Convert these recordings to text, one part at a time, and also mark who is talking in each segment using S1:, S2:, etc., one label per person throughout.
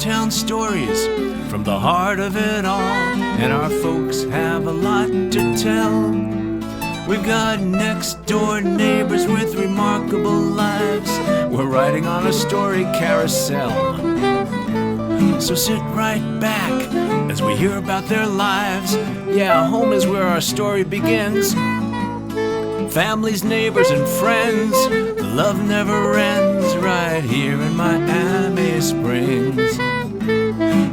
S1: hometown stories from the heart of it all, and our folks have a lot to tell. We've got next door neighbors with remarkable lives. We're riding on a story carousel. So sit right back as we hear about their lives. Yeah, home is where our story begins. Families, neighbors, and friends, the love never ends. Right here in Miami Springs,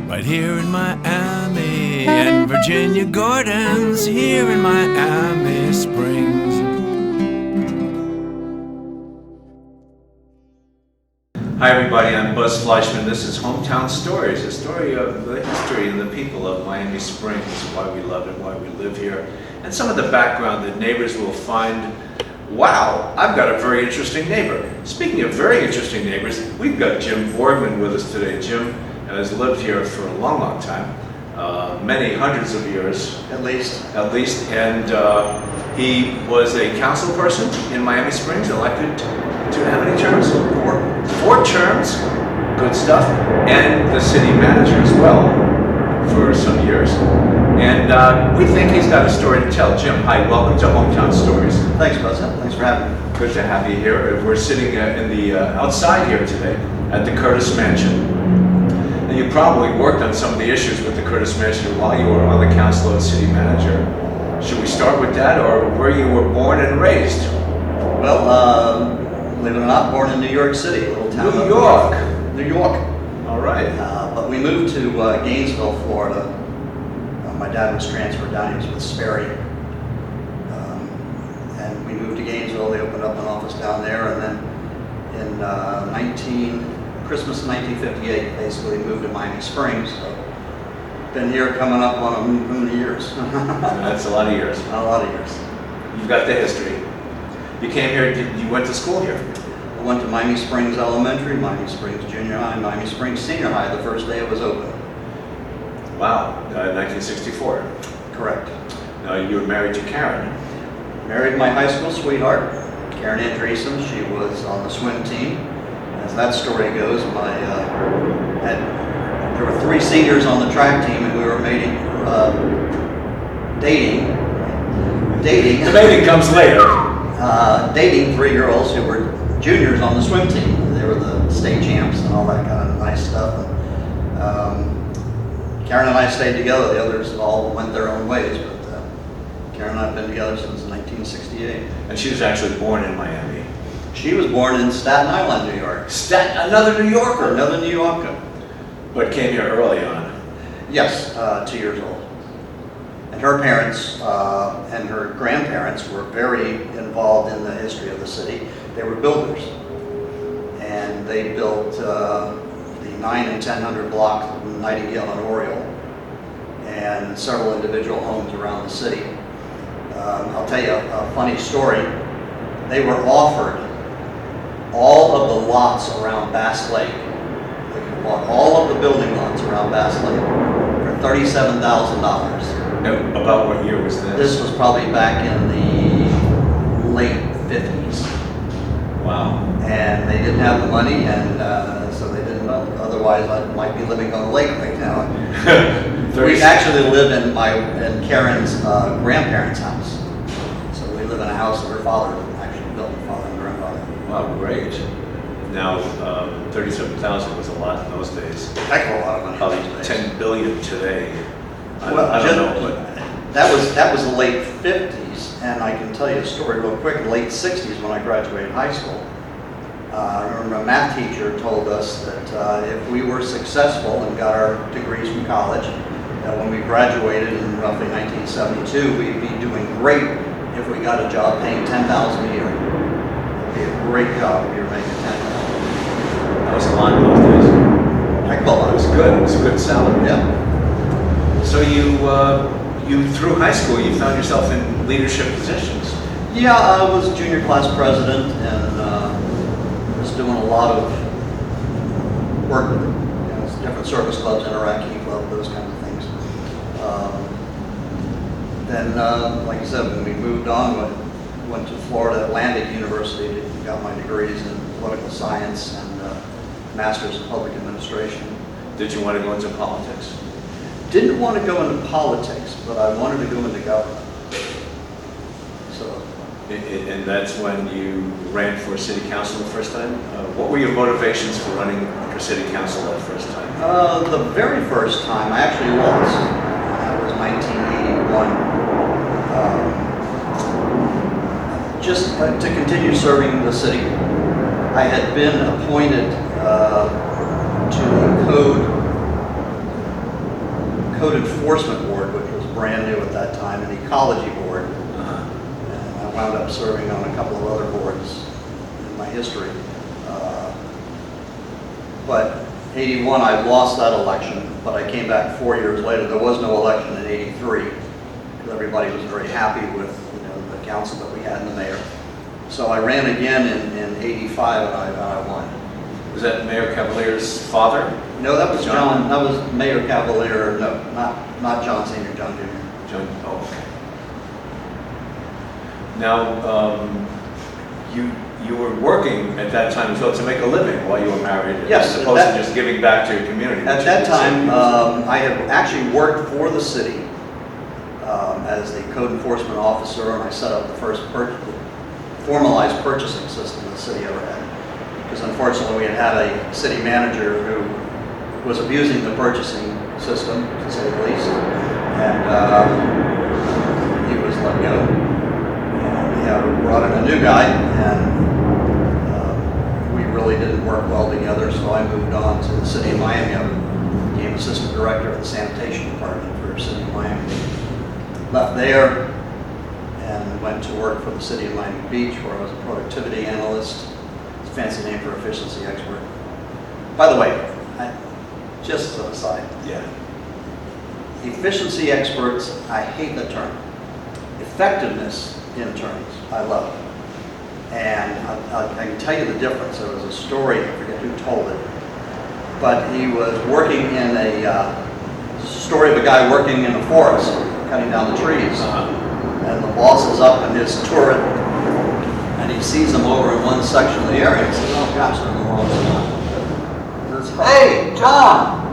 S1: right here in Miami, and Virginia Gordon's here in Miami Springs.
S2: Hi everybody, I'm Buzz Fleischman. This is Hometown Stories, a story of the history and the people of Miami Springs, why we love it, why we live here, and some of the background that neighbors will find. Wow, I've got a very interesting neighbor. Speaking of very interesting neighbors, we've got Jim Borgmann with us today. Jim has lived here for a long, long time, many hundreds of years. At least, and he was a council person in Miami Springs, elected to how many terms? Four terms, good stuff, and the city manager as well for some years. And we think he's got a story to tell. Jim, hi, welcome to Hometown Stories.
S3: Thanks, President. Thanks for having me.
S2: Good to have you here. We're sitting in the outside here today at the Curtis Mansion. And you probably worked on some of the issues with the Curtis Mansion while you were on the council and city manager. Should we start with that, or where you were born and raised?
S3: Well, believe it or not, born in New York City, a little town.
S2: New York.
S3: New York.
S2: All right.
S3: But we moved to Gainesville, Florida. My dad was transferred down. He was with Sperry. And we moved to Gainesville. They opened up an office down there. And then in Christmas 1958, basically moved to Miami Springs. So been here coming up on a many years.
S2: That's a lot of years.
S3: A lot of years.
S2: You've got the history. You came here, you went to school here?
S3: I went to Miami Springs Elementary, Miami Springs Junior High, Miami Springs Senior High the first day it was open.
S2: Wow, 1964.
S3: Correct.
S2: Now you were married to Karen.
S3: Married my high school sweetheart, Karen Andreessen. She was on the swim team. As that story goes, there were 3 seniors on the track team, and we were dating.
S2: The dating comes later.
S3: Dating 3 girls who were juniors on the swim team. They were the state champs and all that kind of nice stuff. And, Karen and I stayed together. The others all went their own ways, but Karen and I have been together since 1968.
S2: And she was actually born in Miami.
S3: She was born in Staten Island, New York.
S2: Another New Yorker.
S3: Another New Yorker.
S2: But came here early on.
S3: Yes, 2 years old. And her parents and her grandparents were very involved in the history of the city. They were builders. And they built the 9 and 1000 block of Nightingale and Oriole, and several individual homes around the city. I'll tell you a funny story. They were offered all of the lots around Bass Lake. They bought all of the building lots around Bass Lake for $37,000.
S2: About what year was this?
S3: This was probably back in the late 50s.
S2: Wow.
S3: And they didn't have the money, and so they didn't know. Otherwise, I might be living on the lake right now. We actually live in Karen's grandparents' house. So we live in a house that her father actually built, her father and grandfather.
S2: Wow, great. Now, 37,000 was a lot in those days.
S3: Heck of a lot of money.
S2: Probably 10 billion today. I don't know, but
S3: that was the late 50s, and I can tell you a story real quick. Late 60s, when I graduated high school, I remember a math teacher told us that if we were successful and got our degrees from college, that when we graduated in roughly 1972, we'd be doing great if we got a job paying $10,000 a year. It'd be a great job if you were making $10,000.
S2: that was a lot in those days.
S3: Heck of a lot.
S2: It was good. It was a good salary.
S3: Yeah.
S2: So you through high school, you found yourself in leadership positions.
S3: Yeah, I was junior class president and was doing a lot of work with different service clubs, Iraqi club, those kinds of things. Then, like I said, when we moved on, went to Florida Atlantic University, got my degrees in political science and master's in public administration.
S2: Did you want to go into politics?
S3: Didn't want to go into politics, but I wanted to go into government. So,
S2: And that's when you ran for city council the first time? What were your motivations for running for city council that first time?
S3: the very first time I actually lost. That was 1981. Just to continue serving the city. I had been appointed to the Code Enforcement Board, which was brand new at that time, and the Ecology Board. And I wound up serving on a couple of other boards in my history. But 81, I lost that election, but I came back 4 years later. There was no election in 83, because everybody was very happy with the council that we had and the mayor. So I ran again in 85, and I won.
S2: Was that Mayor Cavalier's father?
S3: No, that was John. That was Mayor Cavalier. No, not John Sr., John Jr.
S2: John, oh, okay. Now, you were working at that time as well to make a living while you were married,
S3: Yes,
S2: as opposed to just giving back to your community.
S3: At that time, I had actually worked for the city as the code enforcement officer, and I set up the first formalized purchasing system the city ever had. Because unfortunately, we had a city manager who was abusing the purchasing system, to say the least, and he was let go. And we brought in a new guy, and we really didn't work well together, so I moved on to the city of Miami. I became assistant director of the sanitation department for the city of Miami. Left there and went to work for the city of Miami Beach, where I was a productivity analyst. It's a fancy name for efficiency expert. By the way, just an aside.
S2: Yeah.
S3: Efficiency experts, I hate the term. Effectiveness interns, I love it. And I can tell you the difference. There was a story, I forget who told it, but he was working in a story of a guy working in a forest, cutting down the trees. And the boss is up in his turret, and he sees him over in one section of the area and says, "Oh gosh, they're in the wrong spot." "Hey, John,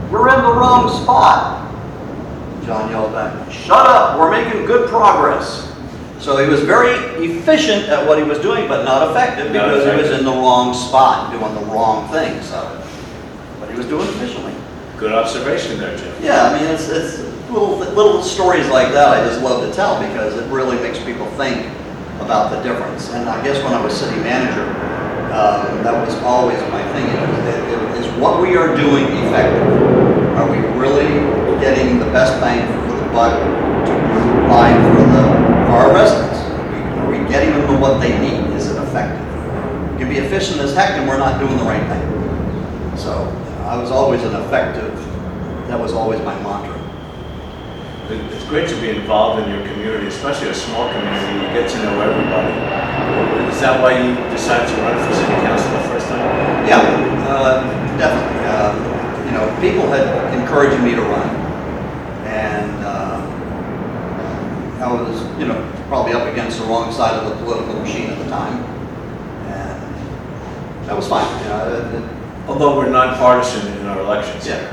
S3: you're in the wrong spot." John yelled back, "Shut up, we're making good progress." So he was very efficient at what he was doing, but not effective because he was in the wrong spot, doing the wrong thing. So, but he was doing efficiently.
S2: Good observation there, Jim.
S3: Yeah, I mean, it's little stories like that I just love to tell because it really makes people think about the difference. And I guess when I was city manager, that was always my thing. Is what we are doing effective? Are we really getting the best bang for the buck to provide for our residents? Are we getting them to what they need? Is it effective? We can be efficient as heck and we're not doing the right thing. So I was always an effective, that was always my mantra.
S2: It's great to be involved in your community, especially a small community. You get to know everybody. Is that why you decided to run for city council the first time?
S3: Yeah, definitely. People had encouraged me to run, and I was, probably up against the wrong side of the political machine at the time, and that was fine.
S2: Although we're nonpartisan in our elections.
S3: Yeah.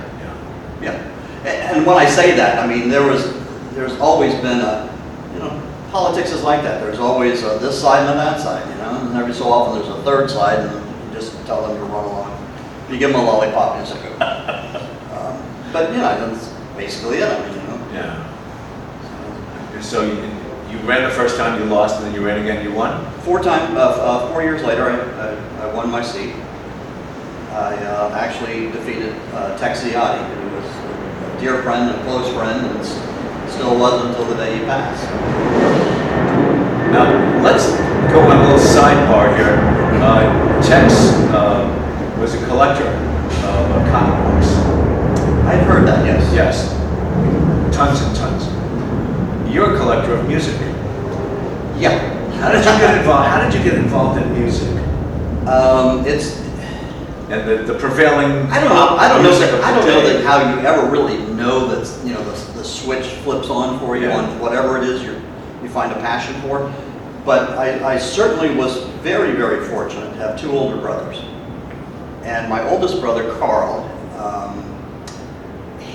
S3: And when I say that, I mean there's always been politics is like that. There's always this side and that side, and every so often there's a third side, and you just tell them to run along. You give them a lollipop and it's like, but that's basically it.
S2: Yeah. So you ran the first time, you lost, and then you ran again, you won?
S3: 4 years later, I won my seat. I actually defeated Tex Ziotti, who was a dear friend and close friend, and still was until the day he passed.
S2: Now, let's go on a little sidebar here. Tex was a collector of comic books.
S3: I've heard that, yes.
S2: Yes. Tons and tons. You're a collector of music.
S3: Yeah.
S2: How did you get involved? How did you get involved in music? And the prevailing
S3: I don't know
S2: music of the
S3: that
S2: day.
S3: how you ever really know that the switch flips on for you on whatever it is you find a passion for. But I certainly was very, very fortunate to have 2 older brothers. And my oldest brother, Carl,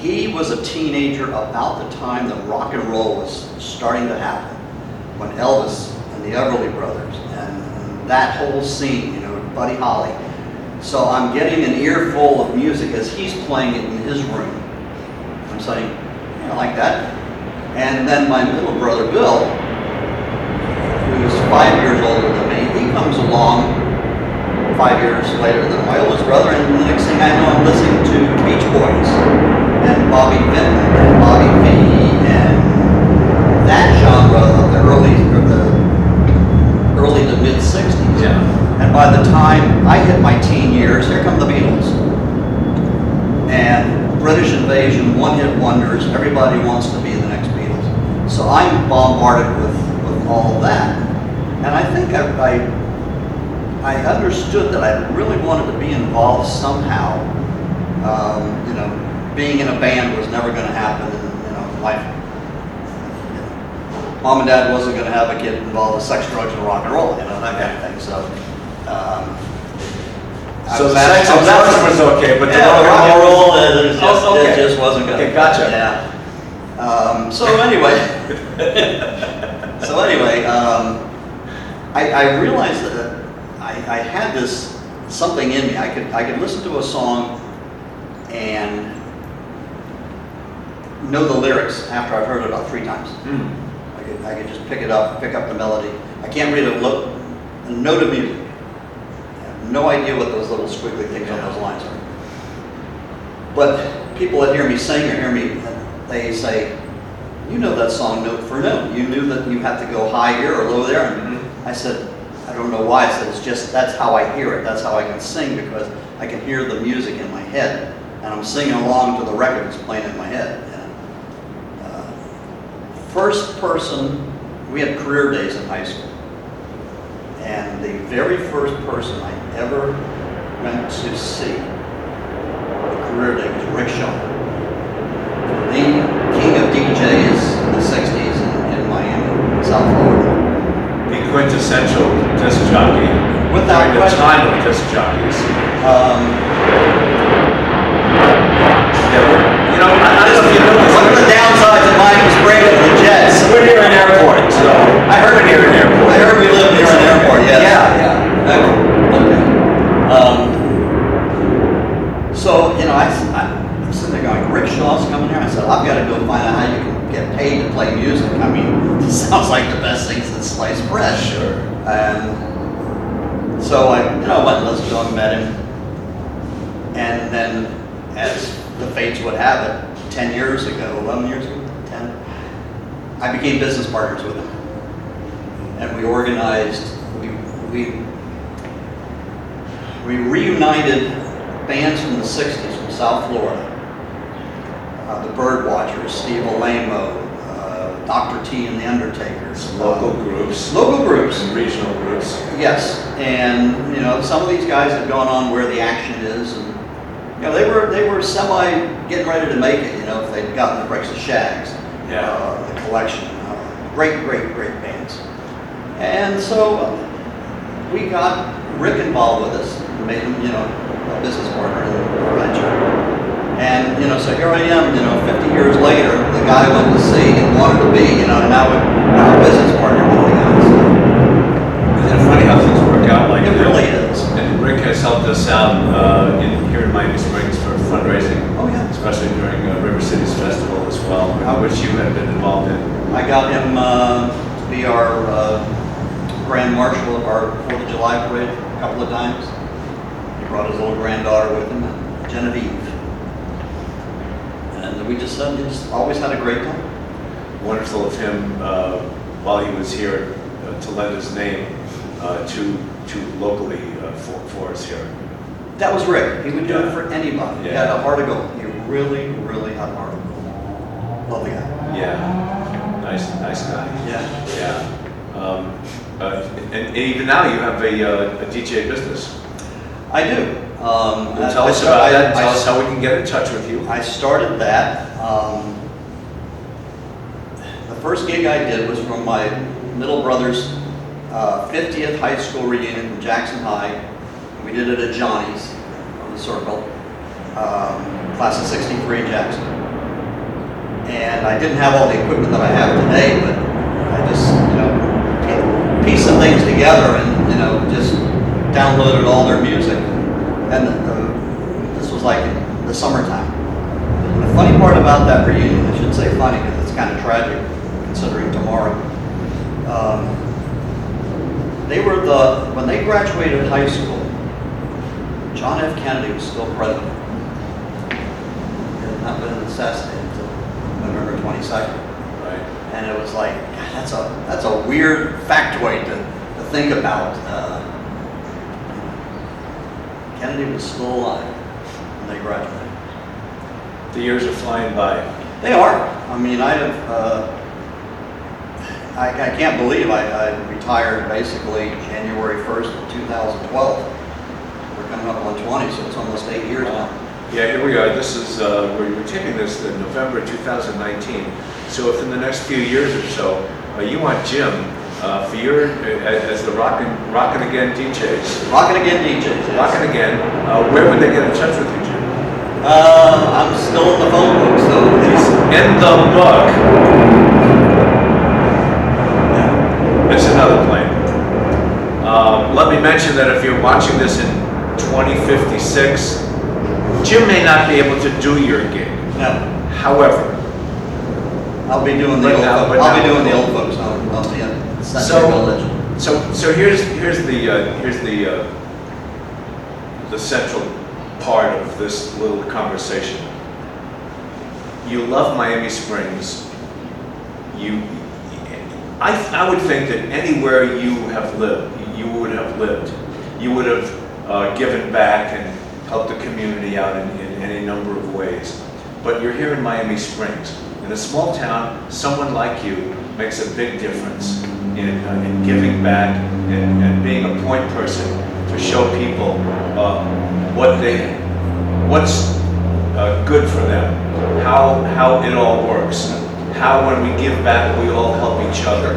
S3: He was a teenager about the time that rock and roll was starting to happen, when Elvis and the Everly Brothers and that whole scene, you know, Buddy Holly. So I'm getting an earful of music as he's playing it in his room. I'm saying, yeah, I like that. And then my middle brother, Bill, who's 5 years older than me, he comes along 5 years later than my oldest brother, and the next thing I know, I'm listening to Beach Boys and Bobby Vinton and Bobby V and that genre of the early to mid 60s.
S2: Yeah.
S3: And by the time I hit my teen years, here come the Beatles. And British Invasion, one-hit wonders, everybody wants to be the next Beatles. So I'm bombarded with all of that. And I think I understood that I really wanted to be involved somehow. You know, being in a band was never going to happen. And, you know, mom and dad wasn't going to have a kid involved with sex, drugs, and rock and roll, you know, that kind of thing. So,
S2: So the sex and drugs was okay, but the
S3: rock and roll,
S2: okay.
S3: it just wasn't going to.
S2: Okay, gotcha.
S3: Yeah. So anyway, I realized that I had this something in me. I could listen to a song and know the lyrics after I've heard it about 3 times. I could just pick up the melody. I can't read a note of music. I have no idea what those little squiggly things on those lines are. But people that hear me sing or hear me, they say, you know that song note for note. You knew that you had to go high here or low there. And I said, I don't know why. I said, it's just, that's how I hear it. That's how I can sing, because I can hear the music in my head. And I'm singing along to the record that's playing in my head. First person, we had career days in high school. And the very first person I ever went to see, the career day, was Rick Shaw, the king of DJs in the 60s in Miami, South Florida.
S2: The quintessential disc jockey.
S3: Without
S2: the
S3: question.
S2: time of disc jockeys. You know, I don't know if you know this.
S3: One of the downsides of Miami Springs is the Jets.
S2: We're near an airport, so.
S3: I heard
S2: we're near an airport.
S3: I heard we live near an airport, yes.
S2: Yeah.
S3: Okay. So, you know, I'm sitting there going, Rick Shaw's coming here. I said, I've got to go find out how you can get paid to play music. I mean, this sounds like the best thing since sliced bread.
S2: Sure.
S3: And so I, went and listened to him, met him. And then, as the fates would have it, 10 years ago, 11 years ago, 10, I became business partners with him. And we organized, we reunited bands from the 60s from South Florida. The Bird Watchers, Steve Alamo, Dr. T and the Undertakers.
S2: Local groups.
S3: Local groups.
S2: And regional groups.
S3: Yes, and some of these guys had gone on Where the Action Is, and they were semi getting ready to make it. If they'd gotten the breaks of Shags, the Collection, great bands. And so we got Rick involved with us, and made him a business partner in the venture. And so here I am, 50 years later, the guy I went to see and wanted to be, and now I'm a business partner with the guy. So.
S2: Isn't it funny how things work out like
S3: It
S2: that?
S3: really is.
S2: And Rick has helped us out here in Miami Springs for fundraising.
S3: Oh yeah.
S2: Especially during River Cities Festival as well, which you have been involved in.
S3: I got him to be our grand marshal of our 4th of July parade a couple of times. He brought his little granddaughter with him, Genevieve. And we just always had a great time.
S2: Wonderful of him, while he was here, to lend his name to locally for us here.
S3: That was Rick. He would do it for anybody. He had a heart of gold. He really, really had a heart of gold. Love the guy.
S2: Yeah, nice guy.
S3: Yeah.
S2: And even now you have a DJ business.
S3: I do.
S2: Tell us about that. Tell us how we can get in touch with you.
S3: I started that. The first gig I did was from my middle brother's 50th high school reunion from Jackson High. We did it at Johnny's on the Circle. class of '63 in Jackson. And I didn't have all the equipment that I have today, but I just, pieced some things together and, just downloaded all their music. And this was like in the summertime. And the funny part about that reunion, I should say funny because it's kind of tragic considering tomorrow. When they graduated high school, John F. Kennedy was still president. He had not been assassinated until November 22nd.
S2: Right.
S3: And it was like, God, that's a weird factoid to think about. Kennedy was still alive when they graduated.
S2: The years are flying by.
S3: They are. I mean, I can't believe I retired basically January 1st of 2012. We're coming up on 20, so it's almost 8 years now.
S2: Yeah, here we are. This is, we're taping this in November 2019. So if in the next few years or so, you want Jim for your, as the Rockin' Again DJs.
S3: Rockin' Again DJs, yes.
S2: Rockin' Again. Where would they get in touch with you, Jim?
S3: I'm still in the phone book, so
S2: He's in the book. It's another plane. Let me mention that if you're watching this in 2056, Jim may not be able to do your gig.
S3: no.
S2: However,
S3: I'll be doing the
S2: But
S3: old
S2: now-
S3: folks.
S2: but
S3: I'll be
S2: now-
S3: doing the old folks on the Century Village.
S2: so here's the central part of this little conversation. You love Miami Springs. I would think that anywhere you have lived, you would have given back and helped the community out in any number of ways. But you're here in Miami Springs. In a small town, someone like you makes a big difference in giving back and being a point person to show people what's good for them, how it all works, how when we give back we all help each other.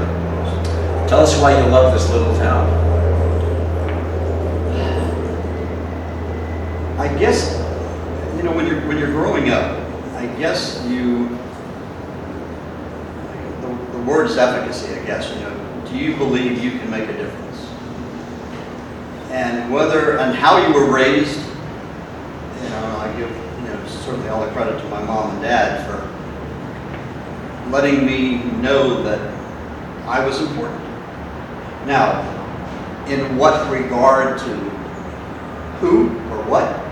S2: Tell us why you love this little town.
S3: I guess, when you're growing up, I guess the word is efficacy, I guess, do you believe you can make a difference? And how you were raised, I give, certainly all the credit to my mom and dad for letting me know that I was important. Now, in what regard to who or what,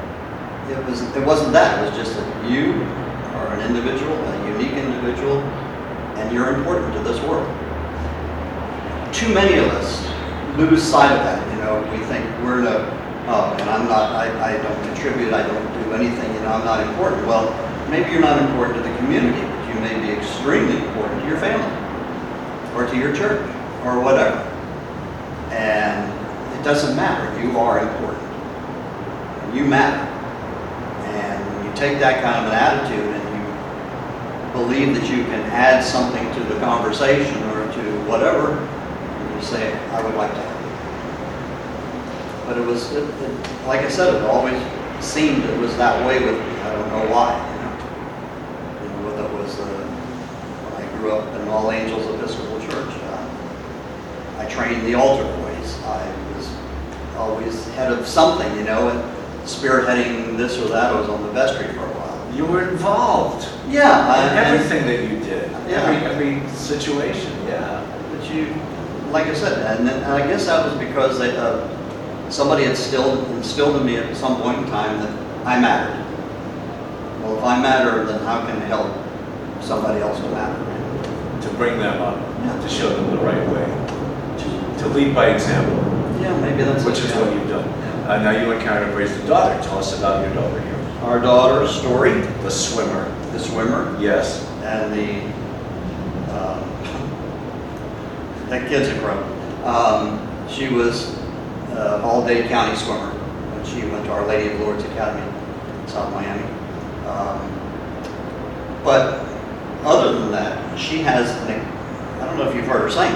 S3: it wasn't that. It was just that you are an individual, a unique individual, and you're important to this world. Too many of us lose sight of that. We think we're and I'm not, I don't contribute, I don't do anything, I'm not important. Well, maybe you're not important to the community, but you may be extremely important to your family, or to your church, or whatever. And it doesn't matter, you are important. You matter. And when you take that kind of an attitude and you believe that you can add something to the conversation or to whatever, you say, I would like to help. But it was, like I said, it always seemed it was that way with me. I don't know why. Whether it was when I grew up in All Angels Episcopal Church, I trained the altar boys. I was always head of something, and spearheading this or that. I was on the vestry for a while.
S2: You were involved.
S3: Yeah,
S2: In everything that you did.
S3: Yeah.
S2: Every situation. Yeah.
S3: But like I said, and I guess that was because somebody had instilled in me at some point in time that I mattered. Well, if I matter, then how can I help somebody else to matter?
S2: To bring them up,
S3: Yeah.
S2: to show them the right way, to lead by example,
S3: Yeah, maybe that's
S2: which
S3: it,
S2: is
S3: yeah.
S2: what you've done.
S3: Yeah.
S2: Now you and Karen have raised a daughter. Tell us about your daughter here.
S3: Our daughter, Story,
S2: The swimmer.
S3: the swimmer,
S2: Yes.
S3: and that kid's a pro. She was all-day county swimmer when she went to Our Lady of Lourdes Academy in South Miami. But other than that, she has, I don't know if you've heard her sing.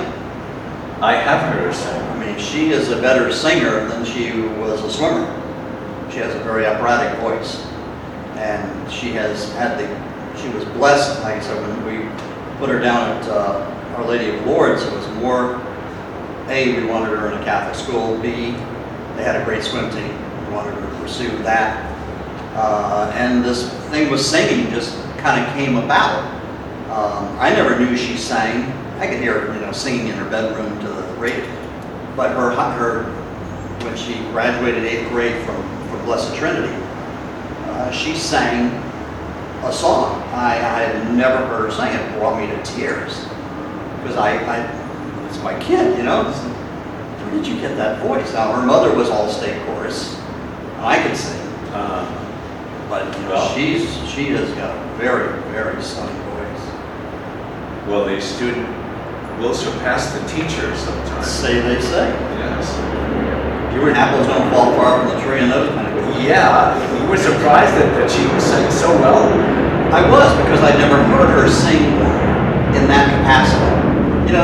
S2: I have heard her sing.
S3: I mean, she is a better singer than she was a swimmer. She has a very operatic voice. And she has had she was blessed, like I said, when we put her down at Our Lady of Lourdes, it was more, A, we wanted her in a Catholic school, B, they had a great swim team, we wanted her to pursue that. And this thing with singing just kind of came about. I never knew she sang. I could hear her, singing in her bedroom to the radio. But when she graduated 8th grade from Blessed Trinity, she sang a song. I had never heard her sing. It brought me to tears because it's my kid, Where did you get that voice? Now her mother was all state chorus, and I could sing. But she has got a very, very stunning voice.
S2: Well, the student will surpass the teacher sometimes.
S3: Say they say.
S2: Yes.
S3: Apples don't fall far from the tree and those kind of things.
S2: Yeah, you were surprised that she sang so well.
S3: I was, because I'd never heard her sing in that capacity.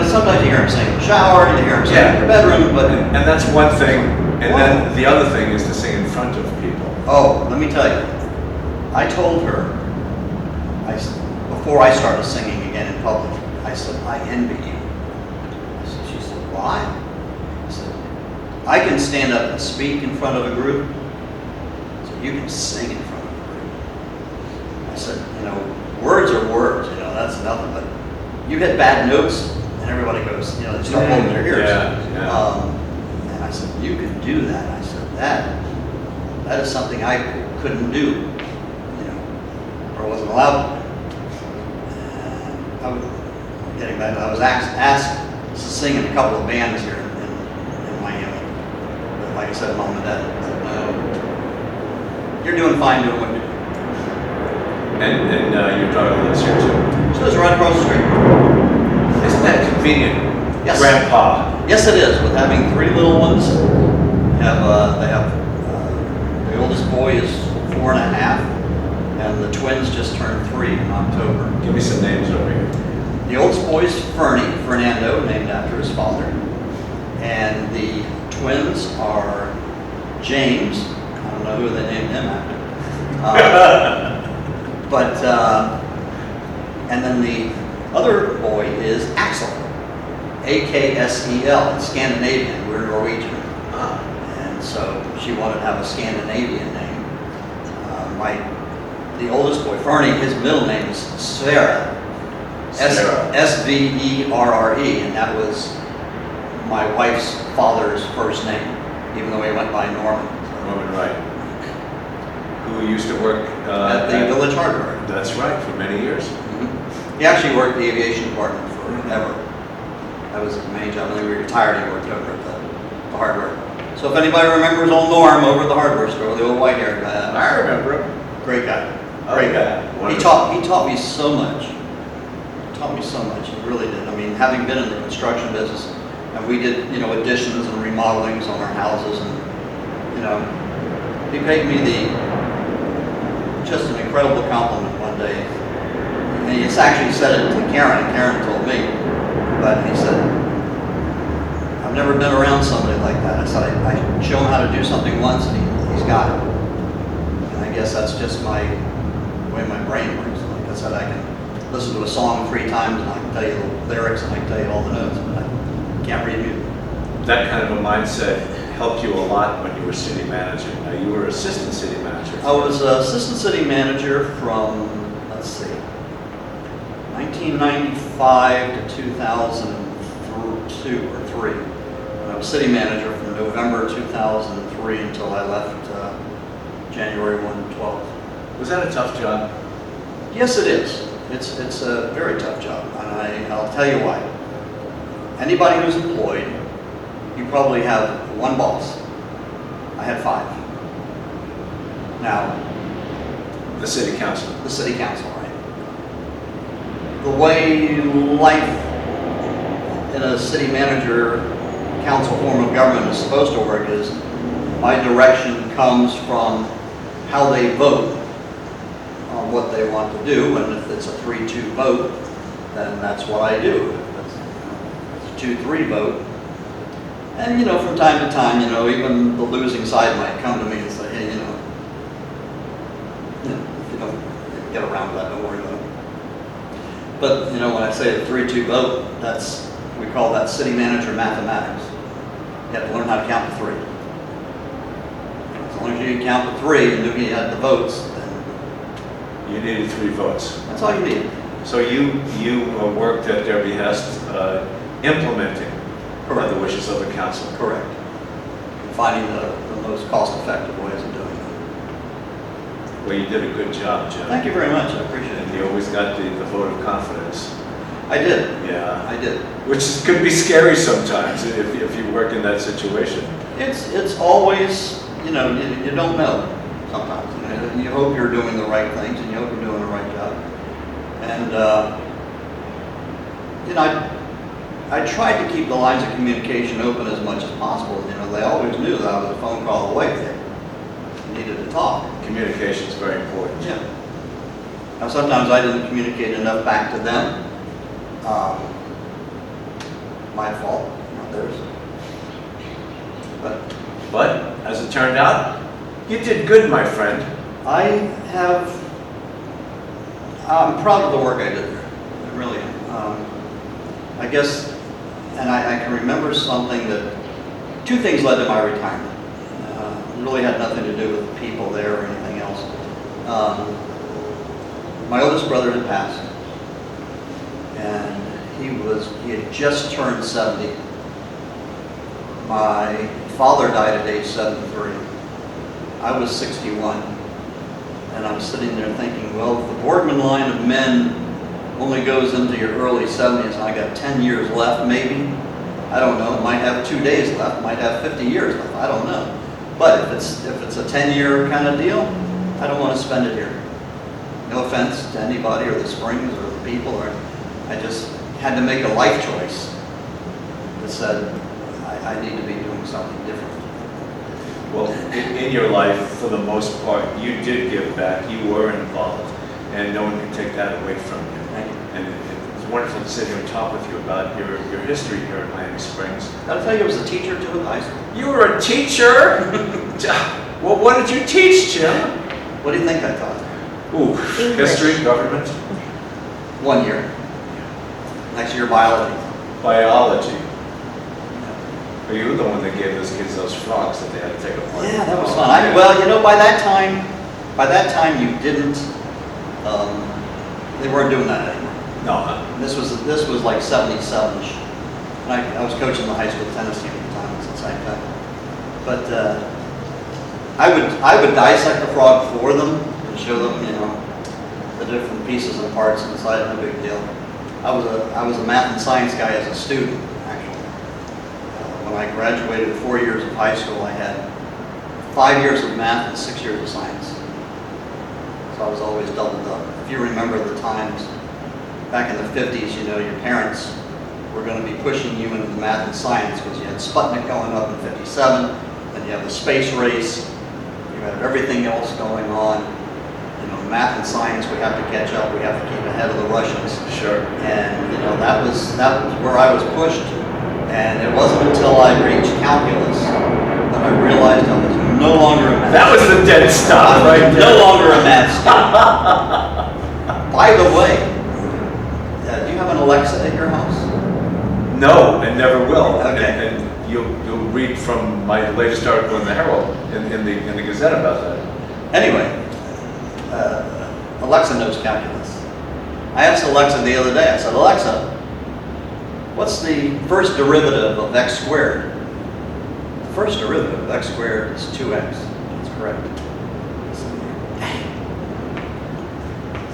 S3: Sometimes you hear him sing in the shower, you hear him sing in your bedroom, but...
S2: And that's one thing, and then the other thing is to sing in front of people.
S3: Oh, let me tell you. I told her, before I started singing again in public, I said, I envy you. She said, why? I said, I can stand up and speak in front of a group, so you can sing in front of a group. I said, words are words, that's nothing, but you hit bad notes, and everybody goes, they start holding their ears.
S2: Yeah.
S3: And I said, you can do that. I said, that is something I couldn't do, or wasn't allowed to do. I was asked to sing in a couple of bands here in Miami. But like I said, Mom and Dad said, no, you're doing fine doing what you're doing.
S2: And your daughter lives here too.
S3: She lives right across the street.
S2: Isn't that convenient,
S3: Yes.
S2: Grandpa?
S3: Yes, it is. With having 3 little ones, the oldest boy is 4.5, and the twins just turned 3 in October.
S2: Give me some names over here.
S3: The oldest boy is Fernando, named after his father, and the twins are James. I don't know who they named him after. And then the other boy is Axel, A-K-S-E-L, it's Scandinavian, we're Norwegian. And so she wanted to have a Scandinavian name. The oldest boy, Fernie, his middle name is Sverre, S-V-E-R-R-E, and that was my wife's father's first name, even though he went by Norman.
S2: Norman Wright, who used to work
S3: At the Village Hardware.
S2: That's right, for many years.
S3: Mm-hmm. He actually worked the aviation department forever. That was his main job. When he retired, he worked over at the hardware. So if anybody remembers old Norm over at the hardware store, the old white-haired guy.
S2: I remember him.
S3: Great guy.
S2: Oh,
S3: Great
S2: yeah.
S3: guy. He taught me so much. He really did. I mean, having been in the construction business, and we did, additions and remodelings on our houses, and, he paid me just an incredible compliment one day. And he actually said it to Karen, and Karen told me, but he said, I've never been around somebody like that. I said, I show him how to do something once, and he's got it. And I guess that's just the way my brain works. Like I said, I can listen to a song 3 times, and I can tell you the lyrics, and I can tell you all the notes, but I can't read music.
S2: That kind of a mindset helped you a lot when you were city manager. Now, you were assistant city manager.
S3: I was assistant city manager from, 1995 to 2002 or 3. And I was city manager from November 2003 until I left January 1, 12.
S2: Was that a tough job?
S3: Yes, it is. It's a very tough job, and I'll tell you why. Anybody who's employed, you probably have 1 boss. I had 5. Now,
S2: The city council.
S3: the city council, right? The way life in a city manager council form of government is supposed to work is my direction comes from how they vote on what they want to do, and if it's a 3-2 vote, then that's what I do. If it's a 2-3 vote, and from time to time, even the losing side might come to me and say, hey, if get around to that, don't worry about it. But, you know, when I say the 3-2 vote, we call that city manager mathematics. You have to learn how to count to 3. As long as you can count to 3 and knew you had the votes, then
S2: You needed 3 votes.
S3: that's all you need.
S2: So you worked at their behest, implementing the wishes of the council.
S3: Correct. Finding the most cost-effective ways of doing it.
S2: Well, you did a good job, Jim.
S3: Thank you very much, I appreciate
S2: And
S3: it.
S2: you always got the vote of confidence.
S3: I did,
S2: Yeah.
S3: I did.
S2: Could be scary sometimes if you work in that situation.
S3: It's always, you know, you don't know sometimes. You hope you're doing the right things and you hope you're doing the right job. And, you know, I tried to keep the lines of communication open as much as possible. You know, they always knew that I was a phone call away if they needed to talk.
S2: Communication is very important.
S3: Yeah. Now, sometimes I didn't communicate enough back to them. My fault, not theirs.
S2: But as it turned out, you did good, my friend.
S3: I'm proud of the work I did there. I really am. I guess, and I can remember something that, 2 things led to my retirement. It really had nothing to do with the people there or anything else. My oldest brother had passed, and he had just turned 70. My father died at age 73. I was 61. And I'm sitting there thinking, well, if the Borgmann line of men only goes into your early 70s, and I got 10 years left, maybe. I don't know. Might have 2 days left. Might have 50 years left. I don't know. But if it's a 10-year kind of deal, I don't want to spend it here. No offense to anybody or the Springs or the people. I just had to make a life choice that said I need to be doing something different.
S2: Well, in your life, for the most part, you did give back. You were involved, and no one can take that away from you.
S3: Thank you.
S2: And it's wonderful to sit here and talk with you about your history here in Miami Springs.
S3: Did I tell you I was a teacher too in high school?
S2: You were a teacher? Well, what did you teach, Jim?
S3: What do you think I taught?
S2: Ooh, history, government,
S3: 1 year. Next year, biology.
S2: biology. Well, you were the one that gave those kids those frogs that they had to take apart.
S3: Yeah, that was fun. Well, you know, by that time you didn't. They weren't doing that anymore.
S2: No,
S3: This was like 77-ish. And I was coaching the high school tennis team at the time. It's the same thing. But I would dissect the frog for them and show them, you know, the different pieces and parts inside. No big deal. I was a math and science guy as a student, actually. When I graduated 4 years of high school, I had 5 years of math and 6 years of science. So I was always doubled up. If you remember the times back in the 50s, you know, your parents were going to be pushing you into math and science because you had Sputnik going up in 57, then you have the space race, you have everything else going on. You know, math and science, we have to catch up, we have to keep ahead of the Russians.
S2: sure.
S3: And, you know, that was where I was pushed. And it wasn't until I reached calculus that I realized I was no longer a math
S2: That was the dead stop right there.
S3: no longer a math student. By the way, do you have an Alexa at your house?
S2: No, and never will.
S3: Okay.
S2: And you'll read from my latest article in the Herald, in the Gazette about that.
S3: Anyway, Alexa knows calculus. I asked Alexa the other day, I said, Alexa, what's the first derivative of x squared? The first derivative of x squared is 2x. That's correct. I said, dang.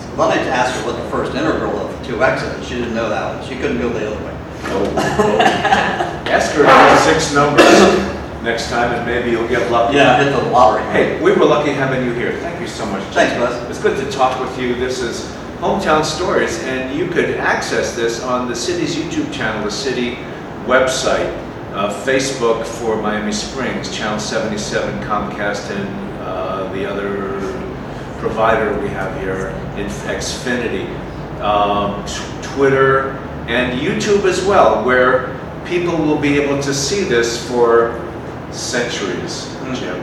S3: So then I asked her what the first integral of 2x is. She didn't know that one. She couldn't go the other way.
S2: Oh. Ask her about 6 numbers next time, and maybe you'll get lucky.
S3: Yeah, hit the lottery.
S2: Hey, we were lucky having you here. Thank you so much, Jim.
S3: Thanks, Buzz.
S2: It's good to talk with you. This is Hometown Stories, and you could access this on the city's YouTube channel, the city website, Facebook for Miami Springs, Channel 77, Comcast, and the other provider we have here, in Xfinity, Twitter, and YouTube as well, where people will be able to see this for centuries, Jim.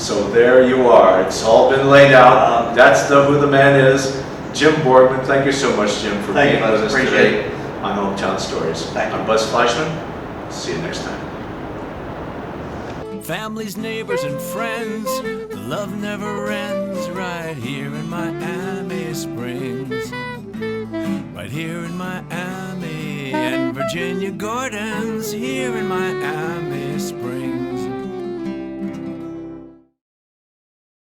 S2: So there you are. It's all been laid out. That's who the man is. Jim Borgmann. Thank you so much, Jim, for
S3: Thank
S2: being
S3: you,
S2: with us
S3: appreciate
S2: today
S3: it.
S2: on Hometown Stories.
S3: Thank you.
S2: I'm Buzz Fleischman. See you next time.
S1: Families, neighbors, and friends, the love never ends right here in Miami Springs. Right here in Miami, and Virginia Gardens here in Miami Springs.